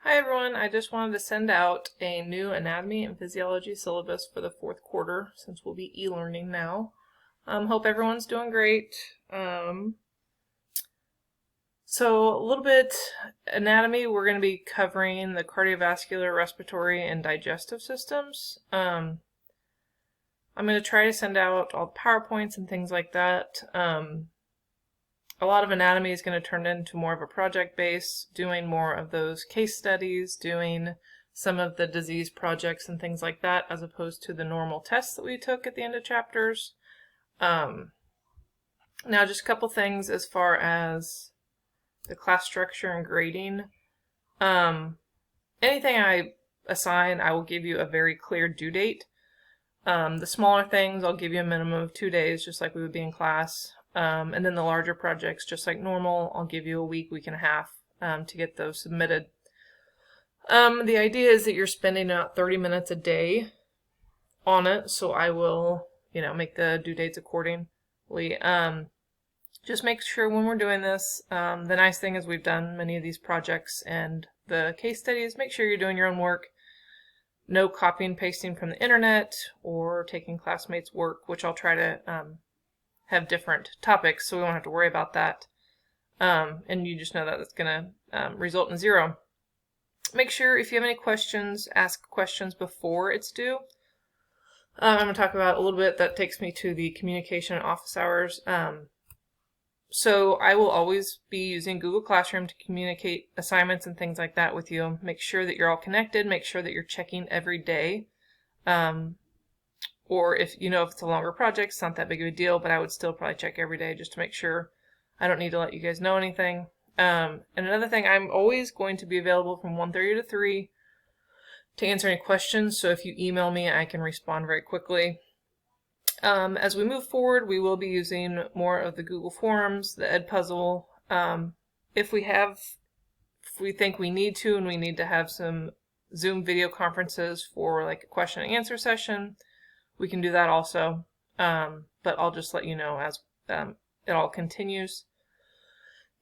Hi everyone, I just wanted to send out a new anatomy and physiology syllabus for the fourth quarter since we'll be e-learning now. Hope everyone's doing great. So a little bit anatomy, we're going to be covering the cardiovascular, respiratory, and digestive systems. I'm going to try to send out all the PowerPoints and things like that. A lot of anatomy is going to turn into more of a project base, doing more of those case studies, doing some of the disease projects and things like that, as opposed to the normal tests that we took at the end of chapters. Now just a couple things as far as the class structure and grading. Anything I assign, I will give you a very clear due date. The smaller things, I'll give you a minimum of 2 days, just like we would be in class. And then the larger projects, just like normal, I'll give you a week, week and a half to get those submitted. The idea is that you're spending about 30 minutes a day on it, so I will, make the due dates accordingly. Just make sure when we're doing this, the nice thing is we've done many of these projects and the case studies, make sure you're doing your own work. No copying and pasting from the internet or taking classmates' work, which I'll try to have different topics, so we won't have to worry about that. And you just know that it's going to result in 0. Make sure if you have any questions, ask questions before it's due. I'm going to talk about a little bit that takes me to the communication and office hours. So I will always be using Google Classroom to communicate assignments and things like that with you. Make sure that you're all connected. Make sure that you're checking every day. Or if it's a longer project, it's not that big of a deal, but I would still probably check every day just to make sure. I don't need to let you guys know anything. And another thing, I'm always going to be available from 1:30 to 3 to answer any questions. So if you email me, I can respond very quickly. As we move forward, we will be using more of the Google Forms, the Edpuzzle. If we think we need to, and we need to have some Zoom video conferences for like a question and answer session, we can do that also, but I'll just let you know as it all continues.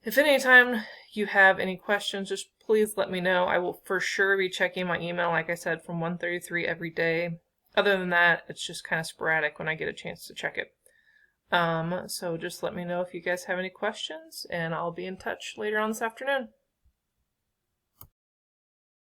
If at any time you have any questions, just please let me know. I will for sure be checking my email, like I said, from 1:30 to 3 every day. Other than that, it's just kind of sporadic when I get a chance to check it. So just let me know if you guys have any questions, and I'll be in touch later on this afternoon.